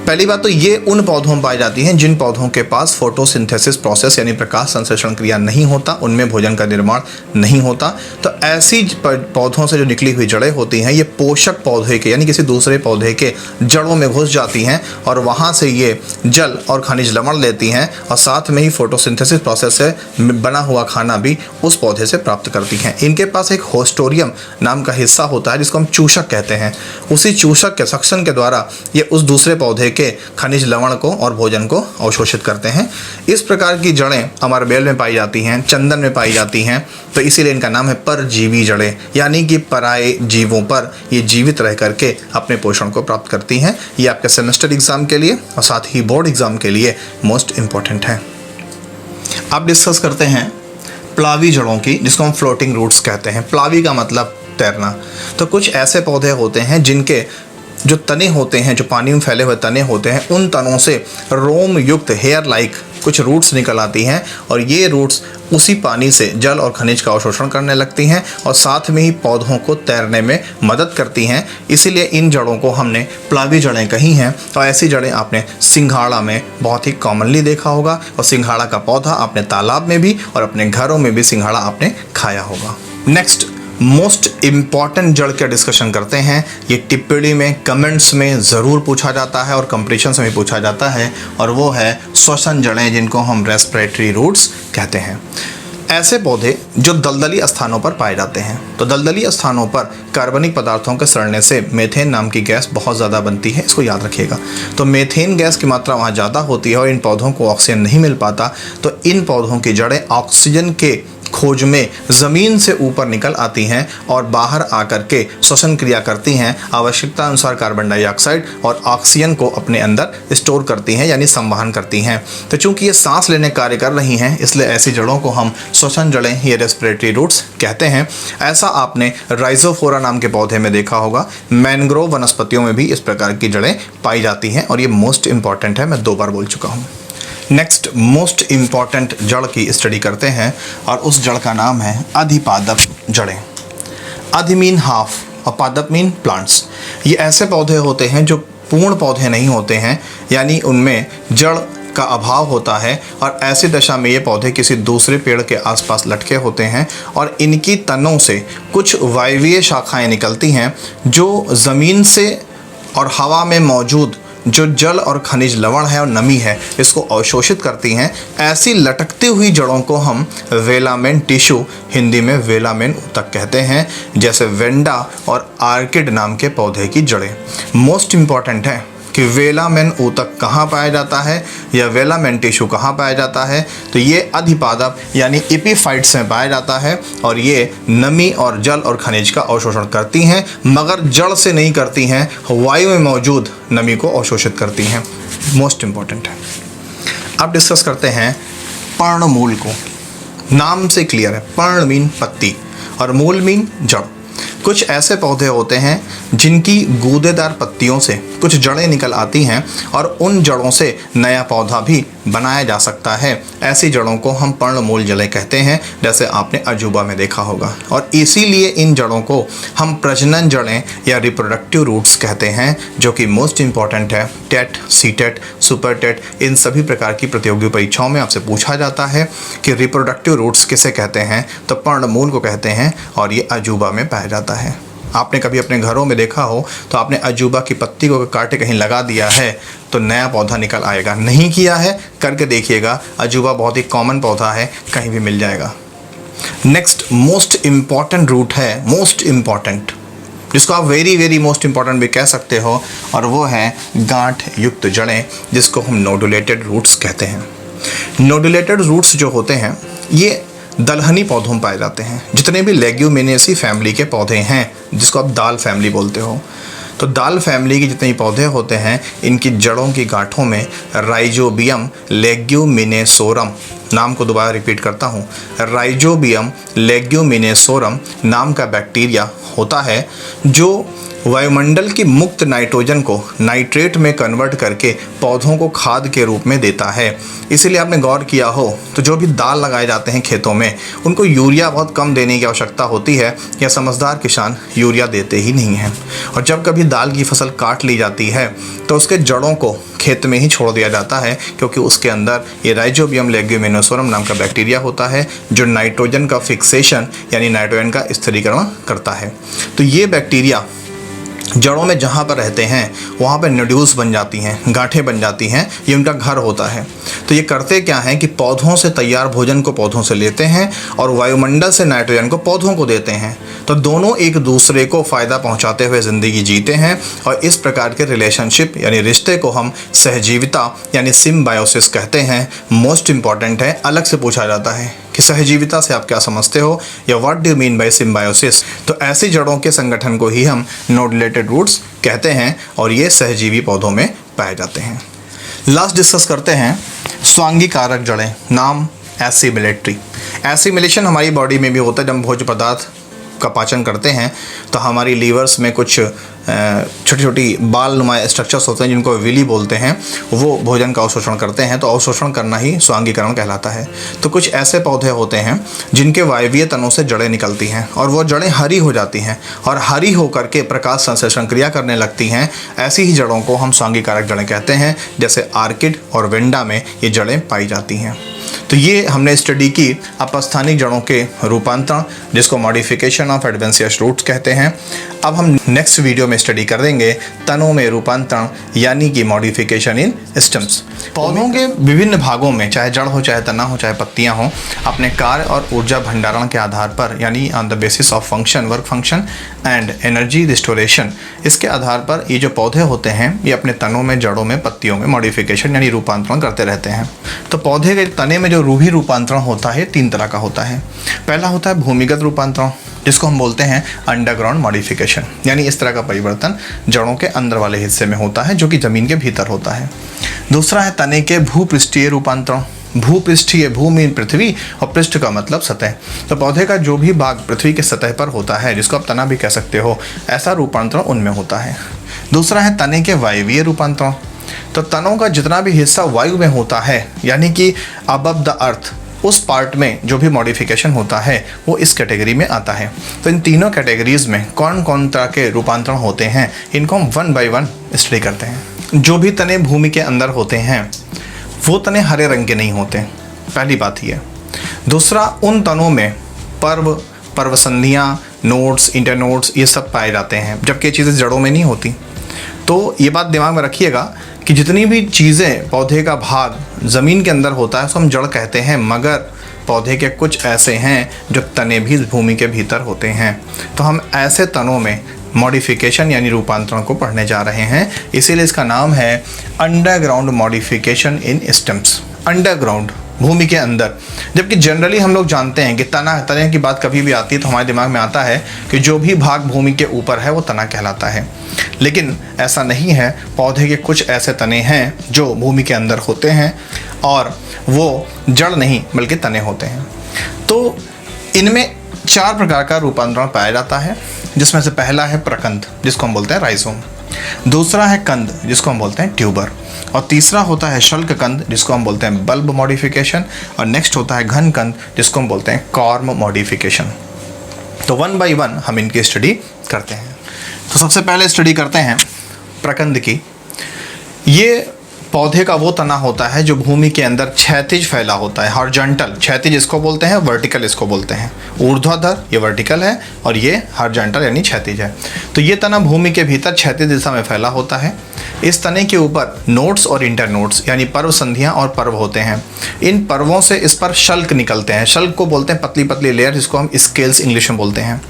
पहली बात तो ये उन पौधों में पाई जाती हैं जिन पौधों के पास फोटोसिंथेसिस प्रोसेस यानी प्रकाश संश्लेषण क्रिया नहीं होता, उनमें भोजन का निर्माण नहीं होता। तो ऐसी पौधों से जो निकली हुई जड़ें होती हैं ये पोषक पौधे के यानी किसी दूसरे पौधे के जड़ों में घुस जाती हैं और वहाँ से ये जल और खनिज लवण लेती हैं और साथ में ही फोटोसिंथेसिस प्रोसेस से बना हुआ खाना भी उस पौधे से प्राप्त करती हैं। इनके पास एक होस्टोरियम नाम का हिस्सा होता है जिसको हम चूषक कहते हैं। उसी चूषक के सक्शन के द्वारा ये उस दूसरे पौधे के खनिज लवण को और भोजन को अवशोषित करते हैं। इस प्रकार की जड़ें हमारे बेल में पाई जाती हैं, चंदन में पाई जाती हैं, तो इसीलिए इनका नाम है परजीवी जड़ें, यानी कि पराये जीवों पर ये जीवित रह करके अपने पोषण को प्राप्त करती हैं। ये आपके सेमेस्टर एग्जाम के लिए और साथ ही बोर्ड एग्जाम के लिए मोस्ट इंपॉर्टेंट है। अब डिस्कस करते हैं प्लावी जड़ों की, जिसको हम फ्लोटिंग रूट्स कहते हैं। प्लावी का मतलब तैरना। तो कुछ ऐसे पौधे होते हैं जिनके जो तने होते हैं, जो पानी में फैले हुए तने होते हैं, उन तनों से रोम युक्त हेयर लाइक कुछ रूट्स निकल आती हैं और ये रूट्स उसी पानी से जल और खनिज का अवशोषण करने लगती हैं और साथ में ही पौधों को तैरने में मदद करती हैं। इसीलिए इन जड़ों को हमने प्लावी जड़ें कही हैं। और ऐसी जड़ें आपने सिंघाड़ा में बहुत ही कॉमनली देखा होगा और सिंघाड़ा का पौधा आपने तालाब में भी और अपने घरों में भी सिंघाड़ा आपने खाया होगा। नेक्स्ट, मोस्ट इम्पॉर्टेंट जड़ का डिस्कशन करते हैं। ये टिप्पणी में, कमेंट्स में ज़रूर पूछा जाता है और कंपटीशन में भी पूछा जाता है, और वो है श्वसन जड़ें, जिनको हम रेस्पिरेटरी रूट्स कहते हैं। ऐसे पौधे जो दलदली स्थानों पर पाए जाते हैं। तो दलदली स्थानों पर कार्बनिक पदार्थों के सड़ने से मीथेन नाम की गैस बहुत ज़्यादा बनती है, इसको याद रखिएगा। तो मीथेन गैस की मात्रा वहाँ ज़्यादा होती है और इन पौधों को ऑक्सीजन नहीं मिल पाता, तो इन पौधों की जड़ें ऑक्सीजन के खोज में ज़मीन से ऊपर निकल आती हैं और बाहर आकर के श्वसन क्रिया करती हैं, आवश्यकता अनुसार कार्बन डाइऑक्साइड और ऑक्सीजन को अपने अंदर स्टोर करती हैं, यानी संवहन करती हैं। तो चूंकि ये सांस लेने कार्य कर रही हैं, इसलिए ऐसी जड़ों को हम श्वसन जड़ें या रेस्पिरेटरी रूट्स कहते हैं। ऐसा आपने राइजोफोरा नाम के पौधे में देखा होगा। मैंग्रोव वनस्पतियों में भी इस प्रकार की जड़ें पाई जाती हैं और ये मोस्ट इंपॉर्टेंट है, मैं 2 बार बोल चुका हूँ। नेक्स्ट मोस्ट इम्पॉर्टेंट जड़ की स्टडी करते हैं और उस जड़ का नाम है अधिपादप जड़ें। अधि मीन हाफ और पादप मीन प्लांट्स। ये ऐसे पौधे होते हैं जो पूर्ण पौधे नहीं होते हैं, यानी उनमें जड़ का अभाव होता है और ऐसी दशा में ये पौधे किसी दूसरे पेड़ के आसपास लटके होते हैं और इनकी तनों से कुछ वायवीय शाखाएं निकलती हैं जो ज़मीन से और हवा में मौजूद जो जल और खनिज लवण है और नमी है, इसको अवशोषित करती हैं। ऐसी लटकती हुई जड़ों को हम वेलामेन टिश्यू, हिंदी में वेलामेन ऊतक कहते हैं, जैसे वेंडा और आर्किड नाम के पौधे की जड़ें। मोस्ट इम्पॉर्टेंट है कि वेलामेन ऊतक कहाँ पाया जाता है या वेलामेन टिश्यू कहाँ पाया जाता है। तो ये अधिपादप यानी एपिफाइट्स में पाया जाता है और ये नमी और जल और खनिज का अवशोषण करती हैं, मगर जड़ से नहीं करती हैं, वायु में मौजूद नमी को अवशोषित करती हैं। मोस्ट इम्पॉर्टेंट है। अब डिस्कस करते हैं पर्णमूल को। नाम से क्लियर है, पर्ण मीन पत्ती और मूल मीन जड़। कुछ ऐसे पौधे होते हैं जिनकी गूदेदार पत्तियों से कुछ जड़ें निकल आती हैं और उन जड़ों से नया पौधा भी बनाया जा सकता है। ऐसी जड़ों को हम पर्णमूल जड़ें कहते हैं, जैसे आपने अजूबा में देखा होगा। और इसीलिए इन जड़ों को हम प्रजनन जड़ें या रिप्रोडक्टिव रूट्स कहते हैं, जो कि मोस्ट इम्पॉर्टेंट है। टेट, सीटेट, सुपर टेट, इन सभी प्रकार की प्रतियोगी परीक्षाओं में आपसे पूछा जाता है कि रिप्रोडक्टिव रूट्स किसे कहते हैं, तो पर्णमूल को कहते हैं और ये अजूबा में पाया जाता है। आपने कभी अपने घरों में देखा हो तो आपने अजूबा की पत्ती को काटे कहीं लगा दिया है तो नया पौधा निकल आएगा। नहीं किया है, करके देखिएगा। अजूबा बहुत ही कॉमन पौधा है, कहीं भी मिल जाएगा। नेक्स्ट मोस्ट इम्पॉर्टेंट रूट है, मोस्ट इम्पॉर्टेंट, जिसको आप वेरी वेरी मोस्ट इम्पॉर्टेंट भी कह सकते हो, और वो है गांठ युक्त जड़ें, जिसको हम नोडुलेटेड रूट्स कहते हैं। नोडुलेटेड रूट्स जो होते हैं ये दलहनी पौधों में पाए जाते हैं। जितने भी लेग्यूमिनेसी फैमिली के पौधे हैं, जिसको आप दाल फैमिली बोलते हो, तो दाल फैमिली के जितने पौधे होते हैं, इनकी जड़ों की गांठों में राइजोबियम लेग्यूमिनेसोरम, नाम को दोबारा रिपीट करता हूँ, राइजोबियम लेग्यूमिनेसोरम नाम का बैक्टीरिया होता है, जो वायुमंडल की मुक्त नाइट्रोजन को नाइट्रेट में कन्वर्ट करके पौधों को खाद के रूप में देता है। इसीलिए आपने गौर किया हो तो जो भी दाल लगाए जाते हैं खेतों में, उनको यूरिया बहुत कम देने की आवश्यकता होती है, या समझदार किसान यूरिया देते ही नहीं हैं। और जब कभी दाल की फसल काट ली जाती है तो उसके जड़ों को खेत में ही छोड़ दिया जाता है, क्योंकि उसके अंदर ये राइजोबियम लेग्यूमिनोसोरम नाम का बैक्टीरिया होता है, जो नाइट्रोजन का फिक्सेशन यानी नाइट्रोजन का स्थिरीकरण करता है। तो ये बैक्टीरिया जड़ों में जहाँ पर रहते हैं वहाँ पर नोड्यूल्स बन जाती हैं, गांठें बन जाती हैं, ये उनका घर होता है। तो ये करते क्या हैं कि पौधों से तैयार भोजन को पौधों से लेते हैं और वायुमंडल से नाइट्रोजन को पौधों को देते हैं। तो दोनों एक दूसरे को फ़ायदा पहुँचाते हुए ज़िंदगी जीते हैं, और इस प्रकार के रिलेशनशिप यानी रिश्ते को हम सहजीविता यानी सिम्बायोसिस कहते हैं। मोस्ट इम्पॉर्टेंट है, अलग से पूछा जाता है कि सहजीविता से आप क्या समझते हो, या what do you mean by symbiosis. तो ऐसी जड़ों के संगठन को ही हम नोडुलेटेड रूट्स कहते हैं और ये सहजीवी पौधों में पाए जाते हैं। लास्ट डिस्कस करते हैं स्वांगी कारक जड़ें, नाम एसिमिलेटरी। एसिमिलेशन हमारी बॉडी में भी होता है। जब भोज्य पदार्थ का पाचन करते हैं तो हमारी लीवर्स में कुछ छोटी छोटी बाल नुमा स्ट्रक्चर्स होते हैं, जिनको विली बोलते हैं, वो भोजन का अवशोषण करते हैं। तो अवशोषण करना ही स्वांगीकरण कहलाता है। तो कुछ ऐसे पौधे होते हैं जिनके वायवीय तनों से जड़ें निकलती हैं और वो जड़ें हरी हो जाती हैं और हरी होकर के प्रकाश संश्लेषण क्रिया करने लगती हैं। ऐसी ही जड़ों को हम स्वांगीकारक जड़ें कहते हैं, जैसे आर्किड और वेंडा में ये जड़ें पाई जाती हैं। तो ये हमने स्टडी की अपस्थानिक जड़ों के रूपांतरण, जिसको मॉडिफिकेशन ऑफ एडवेंशियस रूट्स कहते हैं। अब हम नेक्स्ट वीडियो में स्टडी कर देंगे तनों में रूपांतरण यानी कि मॉडिफिकेशन इन स्टेम्स। पौधों के विभिन्न भागों में, चाहे जड़ हो, चाहे तना हो, चाहे पत्तियां हो, अपने कार्य और ऊर्जा भंडारण के आधार पर यानी on the basis of function, work function and energy restoration, इसके आधार पर ये जो पौधे होते हैं ये अपने तनों में, जड़ों में, पत्तियों में मॉडिफिकेशन यानी रूपांतरण करते रहते हैं। तो पौधे के तने में जो रूही रूपांतरण होता है 3 तरह का होता है। पहला होता है भूमिगत रूपांतरण, जिसको हम बोलते हैं अंडरग्राउंड मॉडिफिकेशन, यानी इस तरह का परिवर्तन जड़ों के अंदर वाले हिस्से में होता है जो कि ज़मीन के भीतर होता है। दूसरा है तने के भूपृष्ठीय रूपांतरण। भूपृष्ठीय, भू मीन पृथ्वी और पृष्ठ का मतलब सतह। तो पौधे का जो भी भाग पृथ्वी के सतह पर होता है, जिसको आप तना भी कह सकते हो, ऐसा रूपांतरण उनमें होता है। दूसरा है तने के वायवीय रूपांतरण। तो तनों का जितना भी हिस्सा वायु में होता है, यानी कि अबव द अर्थ, उस पार्ट में जो भी मॉडिफिकेशन होता है वो इस कैटेगरी में आता है। तो इन तीनों कैटेगरीज में कौन कौन तरह के रूपांतरण होते हैं, इनको हम 1 बाय 1 स्टडी करते हैं। जो भी तने भूमि के अंदर होते हैं वो तने हरे रंग के नहीं होते, पहली बात ही है। दूसरा, उन तनों में पर्वसंधियाँ, नोड्स, इंटरनोड्स ये सब पाए जाते हैं, जबकि ये चीज़ें जड़ों में नहीं होती। तो ये बात दिमाग में रखिएगा कि जितनी भी चीज़ें, पौधे का भाग ज़मीन के अंदर होता है उसको हम जड़ कहते हैं, मगर पौधे के कुछ ऐसे हैं जो तने भी भूमि के भीतर होते हैं। तो हम ऐसे तनों में मॉडिफिकेशन यानी रूपांतरण को पढ़ने जा रहे हैं, इसीलिए इसका नाम है underground modification in stems. Underground, भूमि के अंदर। जबकि जनरली हम लोग जानते हैं कि तने की बात कभी भी आती है तो हमारे दिमाग में आता है कि जो भी भाग भूमि के ऊपर है वो तना कहलाता है, लेकिन ऐसा नहीं है। पौधे के कुछ ऐसे तने हैं जो भूमि के अंदर होते हैं और वो जड़ नहीं बल्कि तने होते हैं। तो इनमें 4 प्रकार का रूपांतरण पाया जाता है, जिसमें से पहला है प्रकंद, जिसको हम बोलते हैं राइजोम। दूसरा है कंद, जिसको हम बोलते हैं ट्यूबर। और तीसरा होता है शल्क कंद, जिसको हम बोलते हैं बल्ब मॉडिफिकेशन। और नेक्स्ट होता है घन कंद, जिसको हम बोलते हैं कॉर्म मॉडिफिकेशन। तो 1 बाय 1 हम इनकी स्टडी करते हैं। तो सबसे पहले स्टडी करते हैं प्रकंद की। ये पौधे का वो तना होता है जो भूमि के अंदर क्षैतिज फैला होता है, हॉरिजॉन्टल। क्षैतिज इसको बोलते हैं, वर्टिकल इसको बोलते हैं। ऊर्ध्वाधर ये वर्टिकल है और ये हॉरिजॉन्टल यानी क्षैतिज है। तो ये तना भूमि के भीतर क्षैतिज दिशा में फैला होता है। इस तने के ऊपर नोड्स और इंटरनोड्स यानी पर्व संधियाँ और पर्व होते हैं। इन पर्वों से इस पर शल्क निकलते हैं। शल्क को बोलते हैं पतली पतली लेयर, जिसको हम स्केल्स इंग्लिश में बोलते हैं।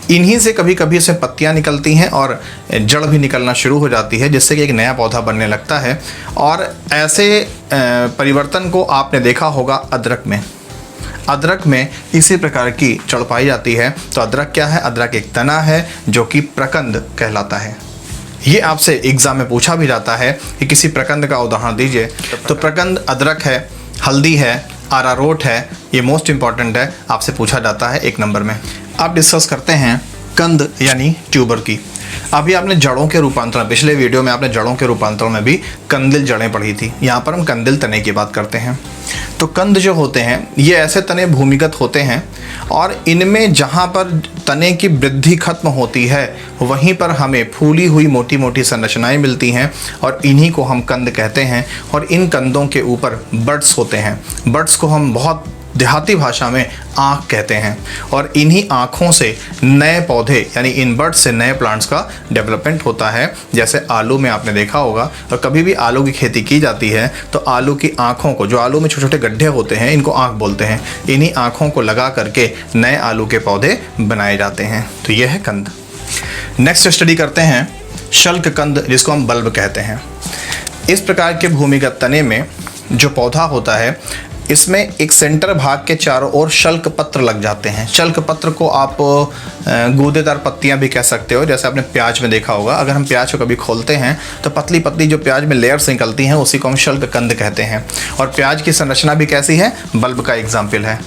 इन्हीं से कभी कभी इसमें पत्तियाँ निकलती हैं और जड़ भी निकलना शुरू हो जाती है, जिससे कि एक नया पौधा बनने लगता है। और ऐसे परिवर्तन को आपने देखा होगा अदरक में। अदरक में इसी प्रकार की जड़ पाई जाती है। तो अदरक क्या है? अदरक एक तना है जो कि प्रकंद कहलाता है। ये आपसे एग्जाम में पूछा भी जाता है कि किसी प्रकंद का उदाहरण दीजिए। तो प्रकंद अदरक है, हल्दी है, अरारोट है, ये मोस्ट इंपॉर्टेंट है, आपसे पूछा जाता है 1 नंबर में। आप डिस्कस करते हैं कंद यानी ट्यूबर की। अभी आपने जड़ों के रूपांतरण, पिछले वीडियो में आपने जड़ों के रूपांतरण में भी कंदिल जड़ें पढ़ी थी। यहाँ पर हम कंदिल तने की बात करते हैं। तो कंद जो होते हैं ये ऐसे तने भूमिगत होते हैं और इनमें जहाँ पर तने की वृद्धि खत्म होती है वहीं पर हमें फूली हुई मोटी मोटी संरचनाएं मिलती हैं और इन्हीं को हम कंद कहते हैं। और इन कंदों के ऊपर बड्स होते हैं। बड्स को हम बहुत देहाती भाषा में आँख कहते हैं। और इन्हीं आँखों से नए पौधे यानी इन बर्ड्स से नए प्लांट्स का डेवलपमेंट होता है। जैसे आलू में आपने देखा होगा, और कभी भी आलू की खेती की जाती है तो आलू की आँखों को, जो आलू में छोटे छोटे गड्ढे होते हैं, इनको आँख बोलते हैं। इन्हीं आँखों को लगा करके नए आलू के पौधे बनाए जाते हैं। तो यह है कंद। नेक्स्ट स्टडी करते हैं शल्क कंद, जिसको हम बल्ब कहते हैं। इस प्रकार के भूमिगत तने में जो पौधा होता है इसमें एक सेंटर भाग के चारों ओर शल्क पत्र लग जाते हैं। शल्क पत्र को आप गूदेदार पत्तियां भी कह सकते हो, जैसे आपने प्याज में देखा होगा। अगर हम प्याज को कभी खोलते हैं तो पतली पतली जो प्याज में लेयर्स निकलती हैं उसी को हम शल्क कंद कहते हैं। और प्याज की संरचना भी कैसी है? बल्ब का एग्जाम्पल है।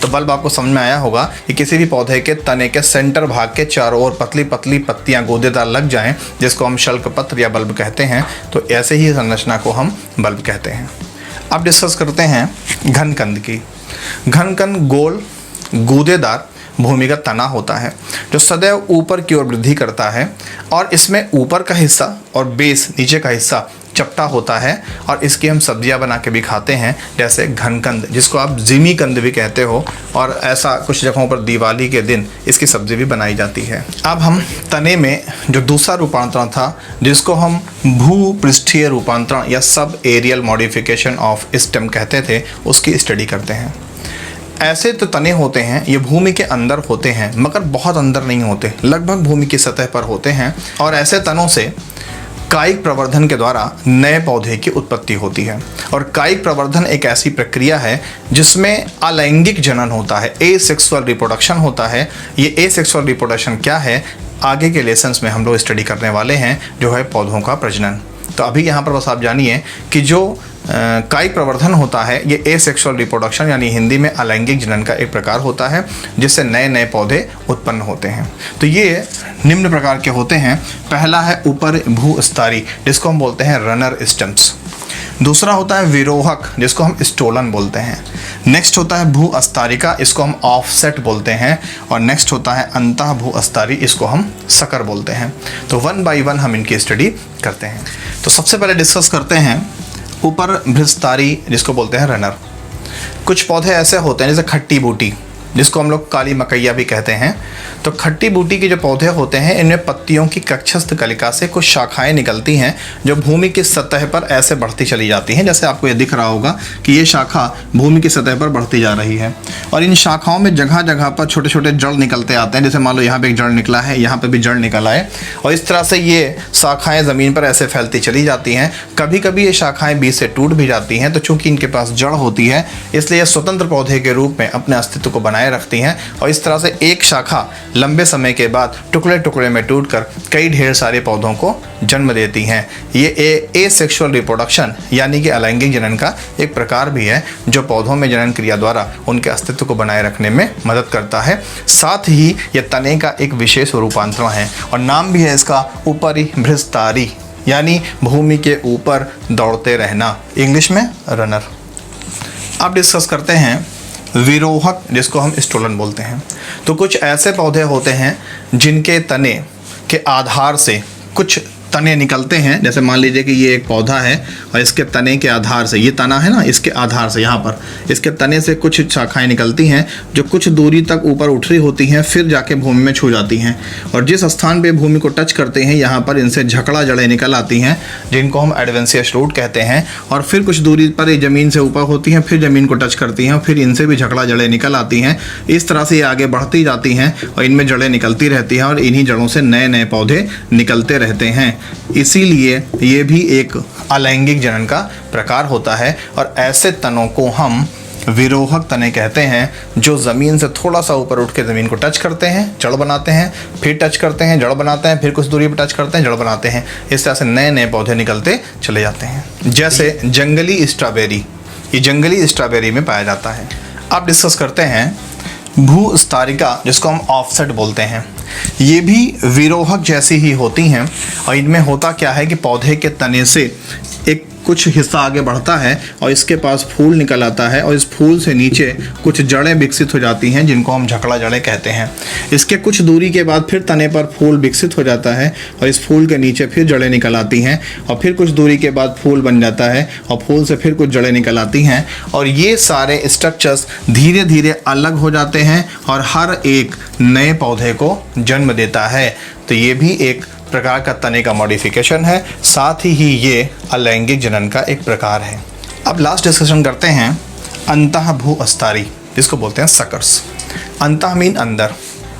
तो बल्ब आपको समझ में आया होगा कि किसी भी पौधे के तने के सेंटर भाग के चारों ओर पतली पतली पत्तियां गूदेदार लग जाएं, जिसको हम शल्क पत्र या बल्ब कहते हैं। तो ऐसे ही संरचना को हम बल्ब कहते हैं। अब डिस्कस करते हैं घन कंद की। घन कंद गोल गूदेदार भूमिगत तना होता है जो सदैव ऊपर की ओर वृद्धि करता है और इसमें ऊपर का हिस्सा और बेस नीचे का हिस्सा चपटा होता है और इसकी हम सब्जियां बना के भी खाते हैं, जैसे घनकंद जिसको आप जिमी कंद भी कहते हो, और ऐसा कुछ जगहों पर दिवाली के दिन इसकी सब्जी भी बनाई जाती है। अब हम तने में जो दूसरा रूपांतरण था जिसको हम भूपृष्ठीय रूपांतरण या sub aerial modification of stem कहते थे, उसकी स्टडी करते हैं। ऐसे तो तने होते हैं, ये भूमि के अंदर होते हैं मगर बहुत अंदर नहीं होते, लगभग भूमि की सतह पर होते हैं, और ऐसे तनों से कायिक प्रवर्धन के द्वारा नए पौधे की उत्पत्ति होती है। और कायिक प्रवर्धन एक ऐसी प्रक्रिया है जिसमें अलैंगिक जनन होता है, एसेक्सुअल रिप्रोडक्शन होता है। ये एसेक्सुअल रिप्रोडक्शन क्या है, आगे के लेसन्स में हम लोग स्टडी करने वाले हैं, जो है पौधों का प्रजनन। तो अभी यहाँ पर बस आप जानिए कि जो कायिक प्रवर्धन होता है ये एसेक्सुअल रिप्रोडक्शन यानी हिंदी में अलैंगिक जनन का एक प्रकार होता है, जिससे नए नए पौधे उत्पन्न होते हैं। तो ये निम्न प्रकार के होते हैं। पहला है ऊपर भूस्तरी जिसको हम बोलते हैं रनर स्टेम्स। दूसरा होता है विरोहक जिसको हम स्टोलन बोलते हैं। नेक्स्ट होता है भूअस्तारिका, इसको हम ऑफसेट बोलते हैं। और नेक्स्ट होता है अंतः भूअस्तारी, इसको हम सकर बोलते हैं। तो वन बाय वन हम इनकी स्टडी करते हैं। तो सबसे पहले डिस्कस करते हैं ऊपर भ्रस्तारी जिसको बोलते हैं रनर। कुछ पौधे ऐसे होते हैं जैसे खट्टी बूटी जिसको हम लोग काली मकैया भी कहते हैं। तो खट्टी बूटी के जो पौधे होते हैं इनमें पत्तियों की कक्षस्थ कलिका से कुछ शाखाएं निकलती हैं जो भूमि की सतह पर ऐसे बढ़ती चली जाती हैं। जैसे आपको ये दिख रहा होगा कि ये शाखा भूमि की सतह पर बढ़ती जा रही है, और इन शाखाओं में जगह जगह पर छोटे छोटे जड़ निकलते आते हैं। जैसे मान लो यहाँ पे एक जड़ निकला है, यहाँ पे भी जड़ निकला है, और इस तरह से ये शाखाएं ज़मीन पर ऐसे फैलती चली जाती हैं। कभी कभी ये शाखाएं बीच से टूट भी जाती हैं, तो चूंकि इनके पास जड़ होती है इसलिए ये स्वतंत्र पौधे के रूप में अपने अस्तित्व को बनाए रखती हैं। और इस तरह से एक शाखा लंबे समय के बाद टुकड़े टुकड़े में टूटकर कई ढेर सारे पौधों को जन्म देती हैं। ये एसेक्सुअल रिप्रोडक्शन यानी कि अलैंगिक जनन का एक प्रकार भी है जो पौधों में जनन क्रिया द्वारा उनके अस्तित्व को बनाए रखने में मदद करता है। साथ ही ये तने का एक विशेष रूपांतरण है, और नाम भी है इसका ऊपरी भ्रस्तारी यानी भूमि के ऊपर दौड़ते रहना, इंग्लिश में रनर। अब डिस्कस करते हैं विरोहक जिसको हम स्टोलन बोलते हैं। तो कुछ ऐसे पौधे होते हैं जिनके तने के आधार से कुछ तने निकलते हैं। जैसे मान लीजिए कि ये एक पौधा है और इसके तने के आधार से, ये तना है ना, इसके आधार से यहाँ पर इसके तने से कुछ शाखाएं निकलती हैं जो कुछ दूरी तक ऊपर उठ रही होती हैं, फिर जाके भूमि में छू जाती हैं, और जिस स्थान पे भूमि को टच करते हैं यहाँ पर इनसे झकड़ा जड़ें निकल आती हैं जिनको हम एडवेंशियस रूट कहते हैं। और फिर कुछ दूरी पर ये ज़मीन से ऊपर होती हैं, फिर ज़मीन को टच करती हैं, फिर इनसे भी झकड़ा जड़ें निकल आती हैं। इस तरह से ये आगे बढ़ती जाती हैं और इनमें जड़ें निकलती रहती हैं, और इन्हीं जड़ों से नए नए पौधे निकलते रहते हैं। इसीलिए ये भी एक अलैंगिक जनन का प्रकार होता है। और ऐसे तनों को हम विरोहक तने कहते हैं जो ज़मीन से थोड़ा सा ऊपर उठ के ज़मीन को टच करते हैं, जड़ बनाते हैं, फिर टच करते हैं, जड़ बनाते हैं, फिर कुछ दूरी पर टच करते हैं, जड़ बनाते हैं। इस तरह से नए नए पौधे निकलते चले जाते हैं। जैसे जंगली स्ट्रॉबेरी, ये जंगली स्ट्रॉबेरी में पाया जाता है। अब डिस्कस करते हैं भूस्तारिका जिसको हम ऑफसेट बोलते हैं। ये भी विरोहक जैसी ही होती हैं, और इनमें होता क्या है कि पौधे के तने से एक कुछ हिस्सा आगे बढ़ता है और इसके पास फूल निकल आता है, और इस फूल से नीचे कुछ जड़ें विकसित हो जाती हैं जिनको हम झकड़ा जड़ें कहते हैं। इसके कुछ दूरी के बाद फिर तने पर फूल विकसित हो जाता है, और इस फूल के नीचे फिर जड़ें निकल आती हैं, और फिर कुछ दूरी के बाद फूल बन जाता है, और फूल से फिर कुछ जड़ें निकल आती हैं। और ये सारे स्ट्रक्चर्स धीरे धीरे अलग हो जाते हैं और हर एक नए पौधे को जन्म देता है। तो ये भी एक प्रकार का तने का मॉडिफिकेशन है, साथ ही ये अलैंगिक जनन का एक प्रकार है। अब लास्ट डिस्कशन करते हैं अंतः भूअस्तारी जिसको बोलते हैं सकर्स। अंतः मीन अंदर,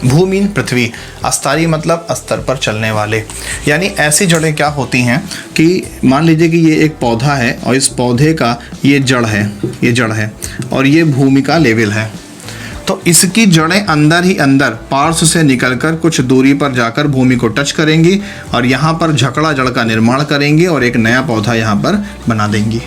भू मीन पृथ्वी, अस्तारी मतलब अस्तर पर चलने वाले। यानी ऐसी जड़ें क्या होती हैं कि मान लीजिए कि ये एक पौधा है और इस पौधे का ये जड़ है और ये भूमि का लेवल है, तो इसकी जड़ें अंदर ही अंदर पार्श्व से निकलकर कुछ दूरी पर जाकर भूमि को टच करेंगी और यहाँ पर झकड़ा जड़ का निर्माण करेंगी और एक नया पौधा यहाँ पर बना देंगी।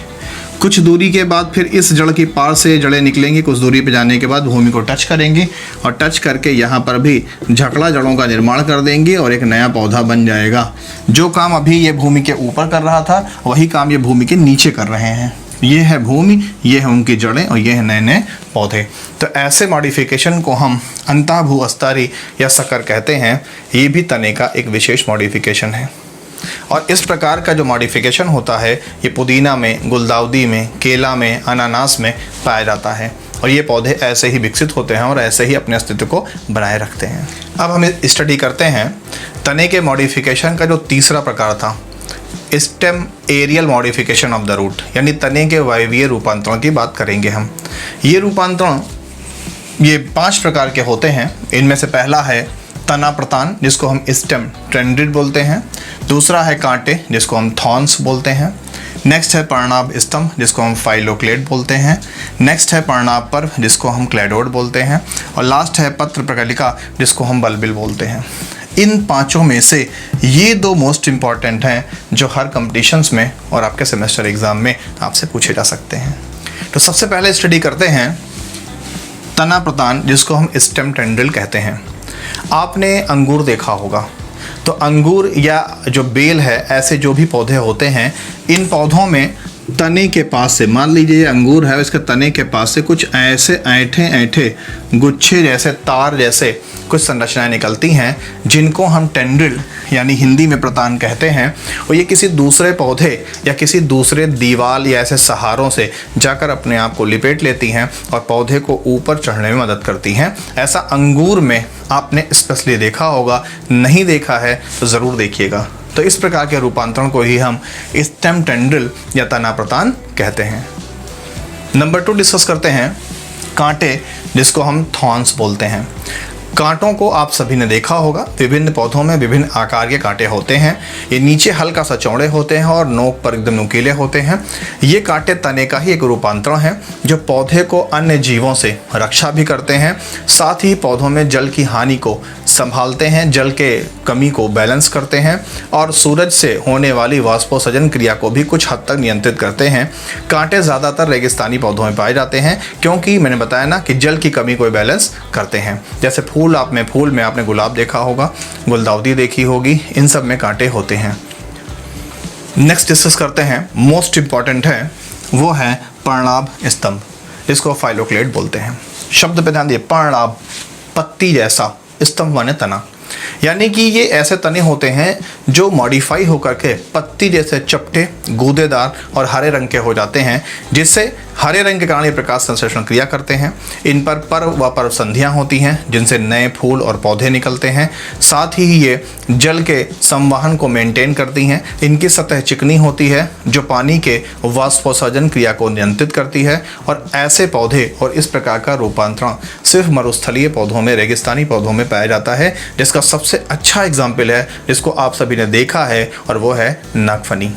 कुछ दूरी के बाद फिर इस जड़ की पार से जड़ें निकलेंगी, कुछ दूरी पर जाने के बाद भूमि को टच करेंगी और टच करके यहाँ पर भी झकड़ा जड़ों का निर्माण कर देंगी और एक नया पौधा बन जाएगा। जो काम अभी ये भूमि के ऊपर कर रहा था वही काम ये भूमि के नीचे कर रहे हैं। ये है भूमि, ये है उनकी जड़ें और ये है नए नए पौधे। तो ऐसे मॉडिफिकेशन को हम अंतः भूअस्तारी या सकर कहते हैं। ये भी तने का एक विशेष मॉडिफिकेशन है। और इस प्रकार का जो मॉडिफिकेशन होता है ये पुदीना में, गुलदाउदी में, केला में, अनानास में पाया जाता है और ये पौधे ऐसे ही विकसित होते हैं और ऐसे ही अपने अस्तित्व को बनाए रखते हैं। अब हम स्टडी करते हैं तने के मॉडिफिकेशन का जो तीसरा प्रकार था, stem aerial modification of the root, यानी तने के वायवीय रूपांतरण की बात करेंगे हम। ये रूपांतरण ये 5 प्रकार के होते हैं। इनमें से पहला है तना प्रतान, जिसको हम स्टेम टेंड्रिल बोलते हैं। दूसरा है कांटे, जिसको हम थॉर्न्स बोलते हैं। नेक्स्ट है पर्णाभ स्तंभ, जिसको हम फाइलोक्लेड बोलते हैं। नेक्स्ट है पर्णाभ पर्व, जिसको हम क्लैडोड बोलते हैं। और लास्ट है पत्र प्रकलिका, जिसको हम बल्बिल बोलते हैं। इन 5 में से ये 2 मोस्ट इम्पॉर्टेंट हैं जो हर कॉम्पिटिशन्स में और आपके सेमेस्टर एग्ज़ाम में आपसे पूछे जा सकते हैं। तो सबसे पहले स्टडी करते हैं तना प्रतान, जिसको हम स्टेम टेंड्रिल कहते हैं। आपने अंगूर देखा होगा, तो अंगूर या जो बेल है, ऐसे जो भी पौधे होते हैं, इन पौधों में तने के पास से, मान लीजिए ये अंगूर है, इसके तने के पास से कुछ ऐसे ऐंठे गुच्छे जैसे, तार जैसे कुछ संरचनाएं निकलती हैं, जिनको हम टेंड्रिल यानी हिंदी में प्रतान कहते हैं। और ये किसी दूसरे पौधे या किसी दूसरे दीवार या ऐसे सहारों से जाकर अपने आप को लिपेट लेती हैं और पौधे को ऊपर चढ़ने में मदद करती हैं। ऐसा अंगूर में आपने स्पेशली देखा होगा, नहीं देखा है तो ज़रूर देखिएगा। तो इस प्रकार के रूपांतरण को ही हम स्टेम टेंड्रिल या तना प्रतान कहते हैं। नंबर 2 डिस्कस करते हैं कांटे, जिसको हम थॉर्न्स बोलते हैं। कांटों को आप सभी ने देखा होगा, विभिन्न पौधों में विभिन्न आकार के कांटे होते हैं। ये नीचे हल्का सा चौड़े होते हैं और नोक पर एकदम नुकीले होते हैं। ये कांटे तने का ही एक रूपांतरण है जो पौधे को अन्य जीवों से रक्षा भी करते हैं, साथ ही पौधों में जल की हानि को संभालते हैं, जल के कमी को बैलेंस करते हैं और सूरज से होने वाली वाष्पोत्सर्जन क्रिया को भी कुछ हद तक नियंत्रित करते हैं। कांटे ज़्यादातर रेगिस्तानी पौधों में पाए जाते हैं, क्योंकि मैंने बताया ना कि जल की कमी को बैलेंस करते हैं। जैसे फूल में आपने गुलाब देखा होगा, गुलदाउदी देखी होगी, इन सब में कांटे होते हैं। नेक्स्ट डिस्कस करते हैं, मोस्ट इंपॉर्टेंट है, वो है पर्णाभ स्तंभ, जिसको फाइलोक्लेड बोलते हैं। शब्द पे ध्यान दिए, पर्णाभ पत्ती जैसा, स्तंभ माने तना, यानी कि ये ऐसे तने होते हैं जो मॉडिफाई होकर के पत्ती जैसे चपटे, गूदेदार और हरे रंग के हो जाते हैं, जिससे हरे रंग के कारण ये प्रकाश संश्लेषण क्रिया करते हैं। इन पर पर्व व पर्व संधियाँ होती हैं, जिनसे नए फूल और पौधे निकलते हैं। साथ ही ये जल के संवहन को मेंटेन करती हैं। इनकी सतह चिकनी होती है, जो पानी के वाष्पोत्सर्जन क्रिया को नियंत्रित करती है। और ऐसे पौधे और इस प्रकार का रूपांतरण सिर्फ मरुस्थलीय पौधों में, रेगिस्तानी पौधों में पाया जाता है, जिसका सबसे अच्छा एग्जाम्पल है जिसको आप सभी ने देखा है, और वो है नागफनी।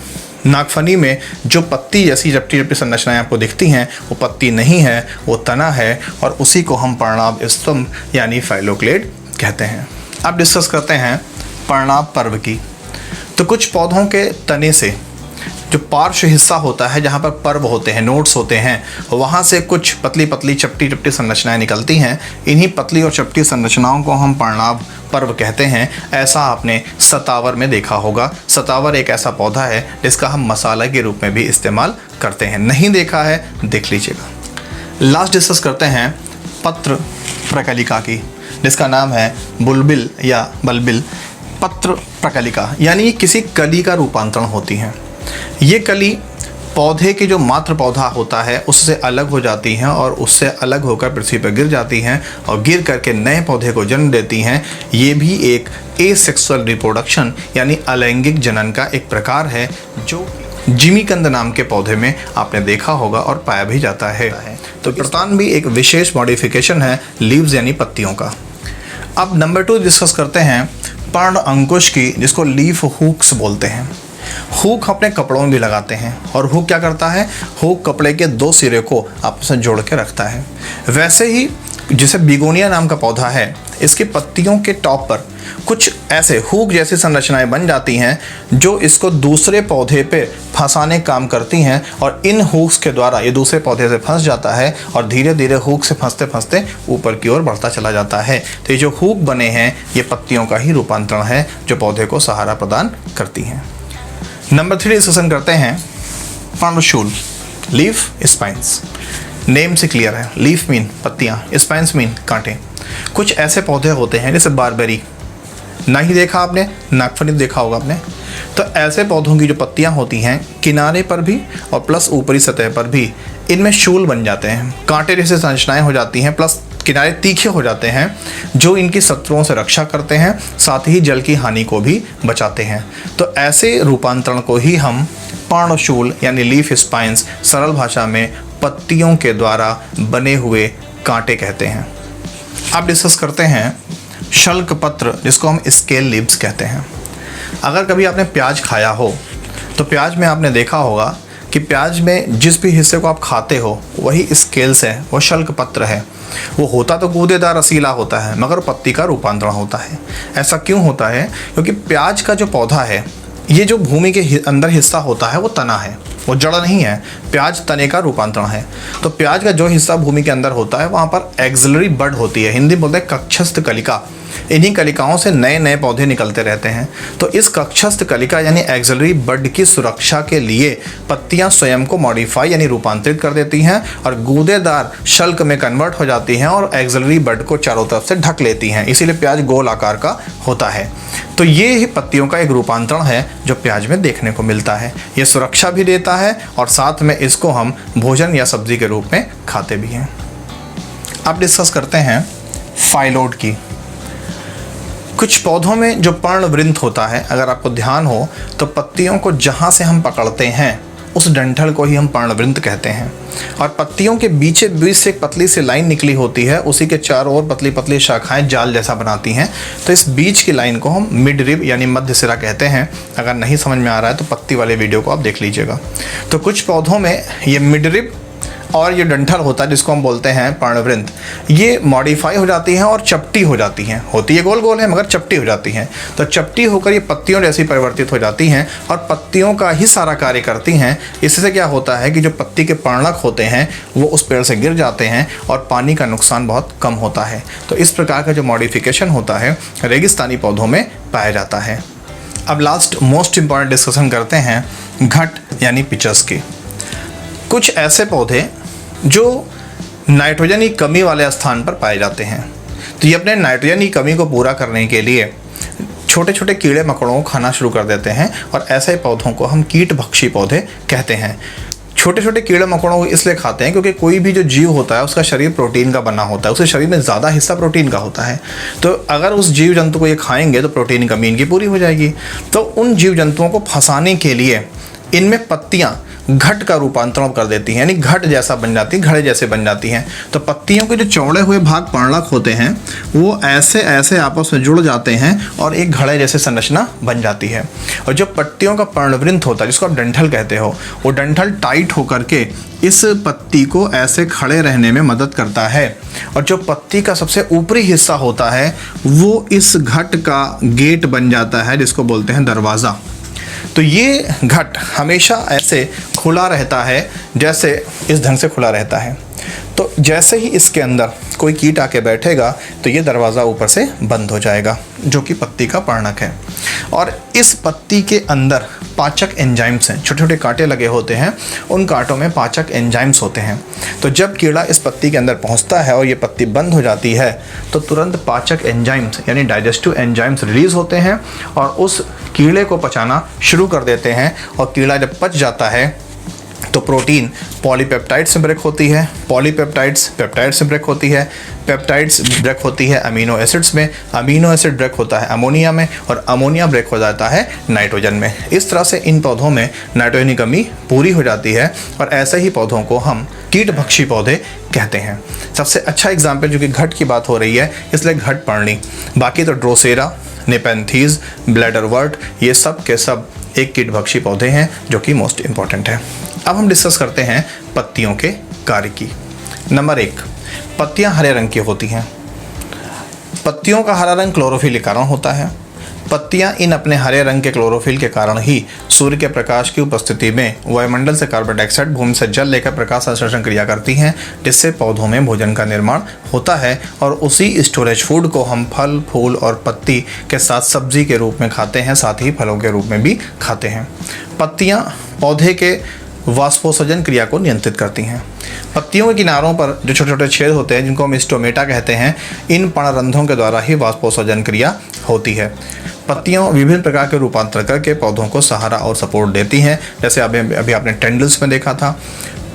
नागफनी में जो पत्ती जैसी चपटी चपटी संरचनाएं आपको दिखती हैं, वो पत्ती नहीं है, वो तना है, और उसी को हम पर्णाभ स्तंभ यानी फाइलोक्लेड कहते हैं। अब डिस्कस करते हैं पर्णाभ पर्व की। तो कुछ पौधों के तने से जो पार्श्व हिस्सा होता है, जहाँ पर पर्व होते हैं, नोड्स होते हैं, वहाँ से कुछ पतली पतली चपटी चपटी संरचनाएं निकलती हैं। इन्हीं पतली और चपटी संरचनाओं को हम पर्णाभ पर्व कहते हैं। ऐसा आपने सतावर में देखा होगा। सतावर एक ऐसा पौधा है जिसका हम मसाला के रूप में भी इस्तेमाल करते हैं। नहीं देखा है, देख लीजिएगा। लास्ट डिस्कस करते हैं पत्र प्रकलिका की, जिसका नाम है बुलबिल या बल्बिल। पत्र प्रकलिका यानी किसी कली का रूपांतरण होती है। ये कली पौधे की जो मात्र पौधा होता है उससे अलग हो जाती हैं और उससे अलग होकर पृथ्वी पर गिर जाती हैं और गिर करके नए पौधे को जन्म देती हैं। ये भी एक एसेक्सुअल रिप्रोडक्शन यानी अलैंगिक जनन का एक प्रकार है, जो जिमीकंद नाम के पौधे में आपने देखा होगा और पाया भी जाता है। तो प्रतान भी एक विशेष मॉडिफिकेशन है लीव्स यानी पत्तियों का। अब नंबर 2 डिस्कस करते हैं पर्ण अंकुश की, जिसको लीफ हुक्स बोलते हैं। हुक अपने कपड़ों में भी लगाते हैं, और हुक क्या करता है, हुक कपड़े के 2 सिरे को आपस में जोड़ के रखता है। वैसे ही जैसे बिगोनिया नाम का पौधा है, इसकी पत्तियों के टॉप पर कुछ ऐसे हुक जैसी संरचनाएं बन जाती हैं जो इसको दूसरे पौधे पे फंसाने काम करती हैं, और इन हुक्स के द्वारा ये दूसरे पौधे से फंस जाता है और धीरे धीरे हुक से फंसते फंसते ऊपर की ओर बढ़ता चला जाता है। तो ये जो हुक बने हैं ये पत्तियों का ही रूपांतरण है जो पौधे को सहारा प्रदान करती हैं। नंबर 3 डिस्कशन करते हैं पर्णशूल, लीफ स्पाइंस। नेम से क्लियर है, लीफ मीन पत्तियाँ, स्पाइंस मीन कांटे। कुछ ऐसे पौधे होते हैं जैसे बारबेरी, नहीं देखा आपने, नागफनी देखा होगा आपने। तो ऐसे पौधों की जो पत्तियां होती हैं किनारे पर भी और प्लस ऊपरी सतह पर भी इनमें शूल बन जाते हैं, कांटे जैसे संरचनाएं हो जाती हैं, प्लस किनारे तीखे हो जाते हैं जो इनकी शत्रुओं से रक्षा करते हैं, साथ ही जल की हानि को भी बचाते हैं। तो ऐसे रूपांतरण को ही हम पर्णशूल यानी लीफ स्पाइंस, सरल भाषा में पत्तियों के द्वारा बने हुए कांटे कहते हैं। अब डिस्कस करते हैं शल्क पत्र, जिसको हम स्केल लीव्स कहते हैं। अगर कभी आपने प्याज खाया हो तो प्याज में आपने देखा होगा कि प्याज में जिस भी हिस्से को आप खाते हो वही स्केल्स है, वो शल्क पत्र है। वो होता तो गूदेदार रसीला होता है मगर पत्ती का रूपांतरण होता है। ऐसा क्यों होता है? क्योंकि प्याज का जो पौधा है, ये जो भूमि के अंदर हिस्सा होता है वो तना है, वो जड़ नहीं है। प्याज तने का रूपांतरण है। तो प्याज का जो हिस्सा भूमि के अंदर होता है वहाँ पर एक्सिलरी बड होती है, हिंदी बोलते हैं कक्षस्थ कलिका। इन्हीं कलिकाओं से नए नए पौधे निकलते रहते हैं। तो इस कक्षस्थ कलिका यानी एक्सिलरी बड की सुरक्षा के लिए पत्तियां स्वयं को मॉडिफाई यानी रूपांतरित कर देती हैं और गूदेदार शल्क में कन्वर्ट हो जाती हैं और एक्सिलरी बड को चारों तरफ से ढक लेती हैं। इसीलिए प्याज गोल आकार का होता है। तो ये ही पत्तियों का एक रूपांतरण है जो प्याज में देखने को मिलता है। ये सुरक्षा भी देता है और साथ में इसको हम भोजन या सब्जी के रूप में खाते भी हैं। अब डिस्कस करते हैं फाइलोड की। कुछ पौधों में जो पर्णवृंत होता है, अगर आपको ध्यान हो तो पत्तियों को जहाँ से हम पकड़ते हैं उस डंठल को ही हम पर्णवृंत कहते हैं। और पत्तियों के बीच से एक पतली सी लाइन निकली होती है, उसी के चारों ओर पतली पतली शाखाएं जाल जैसा बनाती हैं। तो इस बीच की लाइन को हम मिड रिब यानी मध्य सिरा कहते हैं। अगर नहीं समझ में आ रहा है तो पत्ती वाले वीडियो को आप देख लीजिएगा। तो कुछ पौधों में ये मिड रिब और ये डंठल होता है जिसको हम बोलते हैं पर्णवृंत, ये मॉडिफाई हो जाती हैं और चपटी हो जाती हैं। होती है गोल गोल है मगर चपटी हो जाती हैं। तो चपटी होकर ये पत्तियों जैसी परिवर्तित हो जाती हैं और पत्तियों का ही सारा कार्य करती हैं। इससे क्या होता है कि जो पत्ती के पर्णक होते हैं वो उस पेड़ से गिर जाते हैं और पानी का नुकसान बहुत कम होता है। तो इस प्रकार का जो मॉडिफिकेशन होता है रेगिस्तानी पौधों में पाया जाता है। अब लास्ट मोस्ट इंपॉर्टेंट डिस्कशन करते हैं घट यानी पिचस की। कुछ ऐसे पौधे जो नाइट्रोजन की कमी वाले स्थान पर पाए जाते हैं। तो ये अपने नाइट्रोजन की कमी को पूरा करने के लिए छोटे छोटे कीड़े मकोड़ों को खाना शुरू कर देते हैं और ऐसे पौधों को हम कीटभक्षी पौधे कहते हैं। छोटे छोटे कीड़े मकोड़ों को इसलिए खाते हैं क्योंकि कोई भी जो जीव होता है उसका शरीर प्रोटीन का बना होता है, उसके शरीर में ज़्यादा हिस्सा प्रोटीन का होता है। तो अगर उस जीव जंतु को ये खाएंगे तो प्रोटीन की कमी इनकी पूरी हो जाएगी। तो उन जीव जंतुओं को फंसाने के लिए इनमें पत्तियाँ घट का रूपांतरण कर देती हैं, यानी घट जैसा बन जाती हैं, घड़े जैसे बन जाती हैं। तो पत्तियों के जो चौड़े हुए भाग पर्णक होते हैं वो ऐसे ऐसे आपस में जुड़ जाते हैं और एक घड़े जैसे संरचना बन जाती है। और जो पत्तियों का पर्णवृंत होता है जिसको आप डंठल कहते हो, वो डंठल टाइट होकर के इस पत्ती को ऐसे खड़े रहने में मदद करता है। और जो पत्ती का सबसे ऊपरी हिस्सा होता है वो इस घट का गेट बन जाता है जिसको बोलते हैं दरवाज़ा। तो ये घट हमेशा ऐसे खुला रहता है जैसे इस ढंग से खुला रहता है। तो जैसे ही इसके अंदर कोई कीट आके बैठेगा तो ये दरवाज़ा ऊपर से बंद हो जाएगा, जो कि पत्ती का पर्णक है। और इस पत्ती के अंदर पाचक एंजाइम्स हैं, छोटे छोटे कांटे लगे होते हैं, उन कांटों में पाचक एंजाइम्स होते हैं। तो जब कीड़ा इस पत्ती के अंदर पहुंचता है और ये पत्ती बंद हो जाती है तो तुरंत पाचक एंजाइम्स यानी डाइजेस्टिव एंजाइम्स रिलीज होते हैं और उस कीड़े को पचाना शुरू कर देते हैं। और कीड़ा जब पच जाता है तो प्रोटीन पॉलीपेप्टाइड से ब्रेक होती है, पॉलीपेप्टाइड्स पेप्टाइड से ब्रेक होती है, पेप्टाइड्स ब्रेक होती है अमीनो एसिड्स में, अमीनो एसिड ब्रेक होता है अमोनिया में और अमोनिया ब्रेक हो जाता है नाइट्रोजन में। इस तरह से इन पौधों में नाइट्रोजन की कमी पूरी हो जाती है और ऐसे ही पौधों को हम कीटभक्षी पौधे कहते हैं। सबसे अच्छा एग्जाम्पल जो कि घट की बात हो रही है इसलिए घट पर्णी, बाकी तो ड्रोसेरा, नेपेंथीज, ब्लैडरवर्ट, ये सब के सब एक कीटभक्षी पौधे हैं जो कि मोस्ट इंपॉर्टेंट है। अब हम डिस्कस करते हैं पत्तियों के कार्य की। नंबर 1, पत्तियां हरे रंग की होती हैं। पत्तियों का हरा रंग क्लोरोफिल के कारण होता है। पत्तियां इन अपने हरे रंग के क्लोरोफिल के कारण ही सूर्य के प्रकाश की उपस्थिति में वायुमंडल से कार्बन डाइऑक्साइड, भूमि से जल लेकर प्रकाश संश्लेषण क्रिया करती हैं, जिससे पौधों में भोजन का निर्माण होता है। और उसी स्टोरेज फूड को हम फल, फूल और पत्ती के साथ सब्जी के रूप में खाते हैं, साथ ही फलों के रूप में भी खाते हैं। पत्तियां पौधे के वाष्पोत्सर्जन क्रिया को नियंत्रित करती हैं। पत्तियों के किनारों पर जो छोटे छोटे छेद होते हैं जिनको हम स्टोमेटा कहते हैं, इन पर्णरंध्रों के द्वारा ही वाष्पोत्सर्जन क्रिया होती है। पत्तियों विभिन्न प्रकार के रूपांतर करके पौधों को सहारा और सपोर्ट देती हैं। जैसे अभी आपने टेंडल्स में देखा था,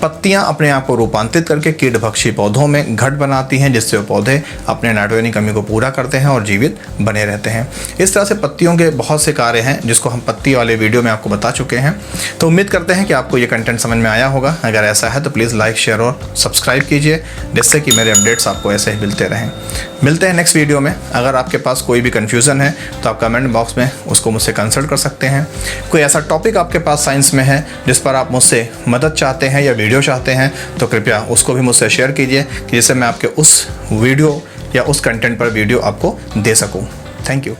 पत्तियां अपने आप को रूपांतरित करके कीटभक्षी पौधों में घट बनाती हैं, जिससे वो पौधे अपने नाइट्रोजन की कमी को पूरा करते हैं और जीवित बने रहते हैं। इस तरह से पत्तियों के बहुत से कार्य हैं जिसको हम पत्ती वाले वीडियो में आपको बता चुके हैं। तो उम्मीद करते हैं कि आपको ये कंटेंट समझ में आया होगा। अगर ऐसा है तो प्लीज़ लाइक, शेयर और सब्सक्राइब कीजिए, जिससे कि मेरे अपडेट्स आपको ऐसे ही मिलते रहें। मिलते हैं नेक्स्ट वीडियो में। अगर आपके पास कोई भी कन्फ्यूज़न है तो आप कमेंट बॉक्स में उसको मुझसे कंसल्ट कर सकते हैं। कोई ऐसा टॉपिक आपके पास साइंस में है जिस पर आप मुझसे मदद चाहते हैं या वीडियो चाहते हैं तो कृपया उसको भी मुझसे शेयर कीजिए, जिससे मैं आपके उस वीडियो या उस कंटेंट पर वीडियो आपको दे सकूं। Thank you.